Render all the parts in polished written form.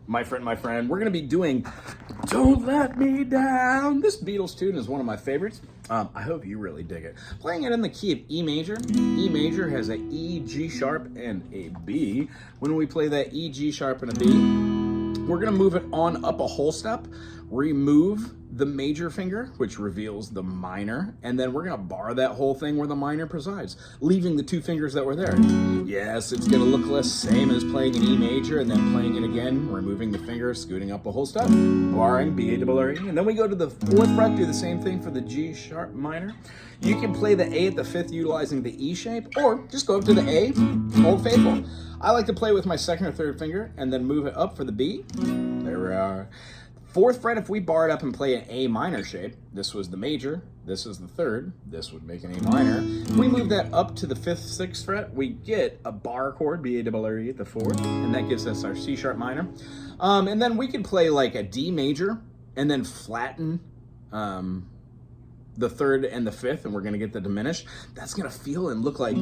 my friend, we're going to be doing Don't Let Me Down. This Beatles tune is one of my favorites. I hope you really dig it. Playing it in the key of E major. E major has a E, G sharp, and a B. When we play that E, G sharp, and a B, we're going to move it on up a whole step, remove the major finger, which reveals the minor, and then we're going to bar that whole thing where the minor presides, leaving the two fingers that were there. Yes, it's going to look the same as playing an E major and then playing it again, removing the finger, scooting up a whole step, barring B, A, double R, E, and then we go to the 4th fret, do the same thing for the G sharp minor. You can play the A at the 5th utilizing the E shape, or just go up to the A, Old Faithful. I like to play with my 2nd or 3rd finger and then move it up for the B. There we are. 4th fret, if we bar it up and play an A minor shape, this was the major, this is the 3rd, this would make an A minor. If we move that up to the 5th, 6th fret, we get a bar chord, B, A, double R, E at the 4th, and that gives us our C sharp minor. And then we could play like a D major and then flatten the 3rd and the 5th, and we're gonna get the diminished. That's gonna feel and look like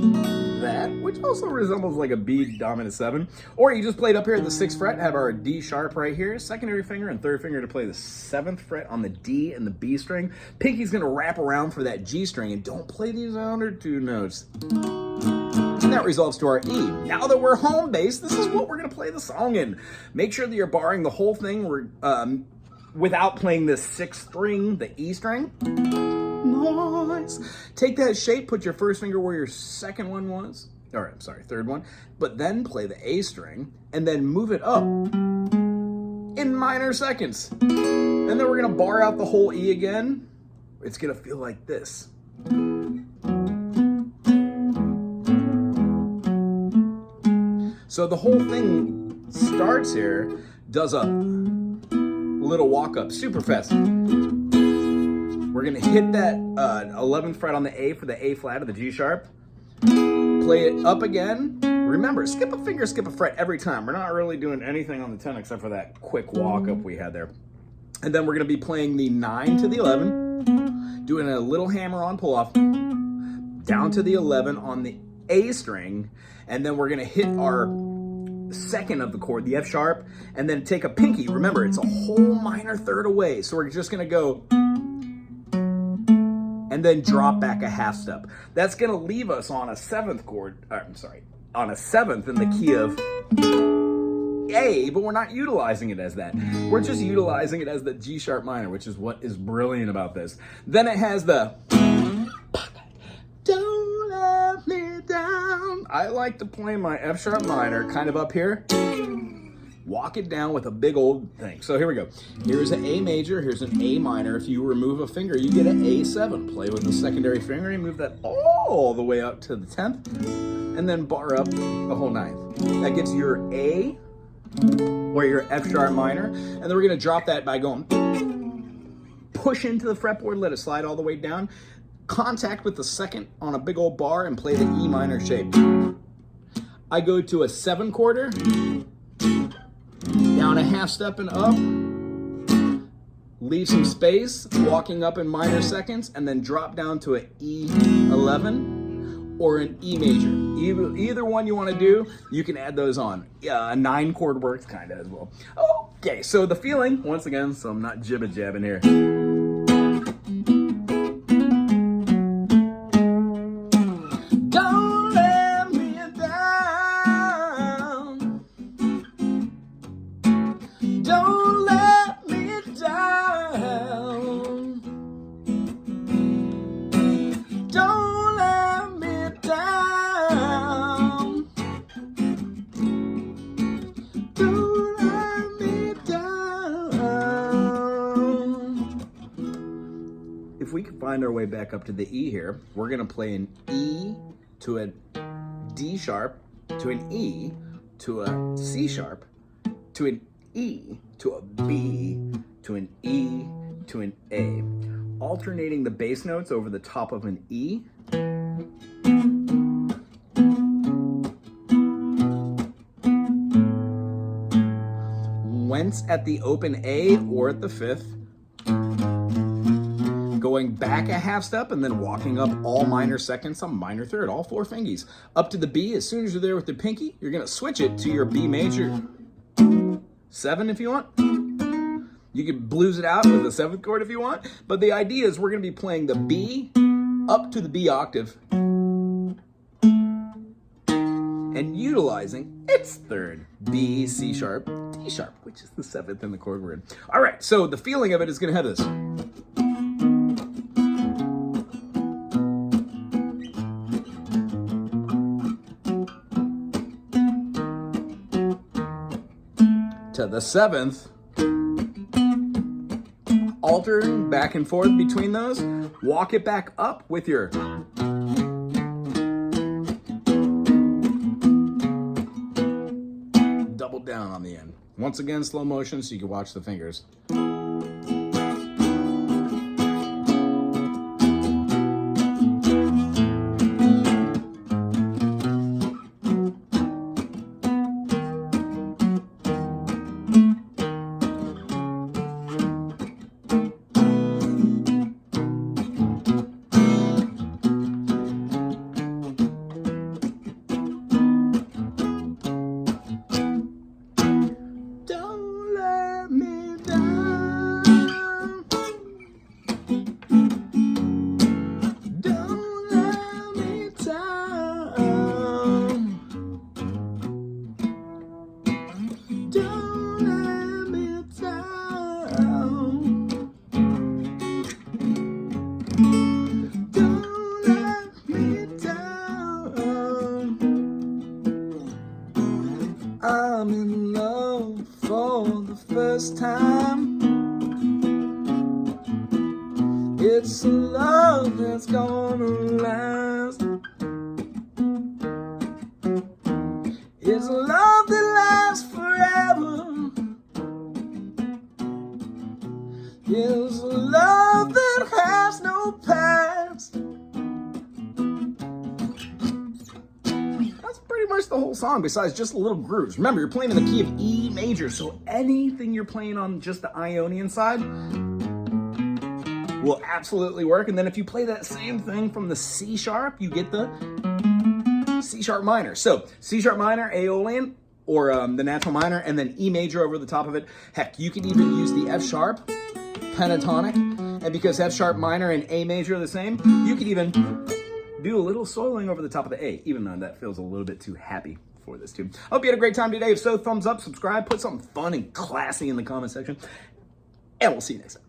that, which also resembles like a B dominant 7. Or you just played up here at the 6th fret, have our D sharp right here, secondary finger and 3rd finger to play the 7th fret on the D and the B string. Pinky's gonna wrap around for that G string, and don't play these under 2 notes. And that resolves to our E. Now that we're home base, this is what we're gonna play the song in. Make sure that you're barring the whole thing without playing the 6th string, the E string. Nice. Take that shape, put your 1st finger where your 2nd one was, or I'm sorry, 3rd one, but then play the A string and then move it up in minor seconds. And then we're gonna bar out the whole E again. It's gonna feel like this. So the whole thing starts here, does a little walk up super fast. We're gonna hit that 11th fret on the A for the A flat of the G sharp. Play it up again. Remember, skip a finger, skip a fret every time. We're not really doing anything on the 10 except for that quick walk up we had there. And then we're gonna be playing the 9 to the 11, doing a little hammer on pull off, down to the 11 on the A string, and then we're gonna hit our 2nd of the chord, the F sharp, and then take a pinky. Remember, it's a whole minor 3rd away, so we're just gonna go and then drop back a half step. That's gonna leave us on a 7th chord, on a 7th in the key of A, but we're not utilizing it as that. We're just utilizing it as the G sharp minor, which is what is brilliant about this. Then it has the Don't Let Me Down. I like to play my F sharp minor kind of up here. Walk it down with a big old thing. So here we go. Here's an A major, here's an A minor. If you remove a finger, you get an A7. Play with the secondary finger and move that all the way up to the 10th, and then bar up the whole 9th. That gets your A, or your F sharp minor, and then we're gonna drop that by going push into the fretboard, let it slide all the way down, contact with the 2nd on a big old bar, and play the E minor shape. I go to a 7/4, down a half step and up, leave some space, walking up in minor seconds, and then drop down to an E11 or an E major. Either one you want to do, you can add those on. A 9-chord works kind of as well. Okay, so the feeling, once again, so I'm not jibba-jabbing here. Don't let me down. Don't let me down. Don't let me down. If we can find our way back up to the E here, we're going to play an E to a D sharp, to an E, to a C sharp, to an E, to a B, to an E, to an A, alternating the bass notes over the top of an E. Whence at the open A or at the 5th, going back a half step and then walking up all minor seconds, some minor 3rd, all 4 fingies. Up to the B, as soon as you're there with the pinky, you're gonna switch it to your B major, 7 if you want. You can blues it out with the 7th chord if you want. But the idea is we're going to be playing the B up to the B octave and utilizing its 3rd, B, C sharp, D sharp, which is the 7th in the chord we're in. All right, so the feeling of it is going to have this. To the 7th, altering back and forth between those, walk it back up with your double down on the end. Once again, slow motion so you can watch the fingers. I'm in love for the first time. It's a love that's gonna last. It's a love that lasts forever. It's a love that has no past. That's pretty much the whole song, besides just the little grooves. Remember, you're playing in the key of E major, so anything you're playing on just the Ionian side will absolutely work. And then if you play that same thing from the C sharp, you get the C sharp minor. So C sharp minor, Aeolian, or the natural minor, and then E major over the top of it. Heck, you could even use the F sharp pentatonic, and because F sharp minor and A major are the same, you could even do a little soloing over the top of the A, even though that feels a little bit too happy for this tune. Hope you had a great time today. If so, thumbs up, subscribe, put something fun and classy in the comment section, and we'll see you next time.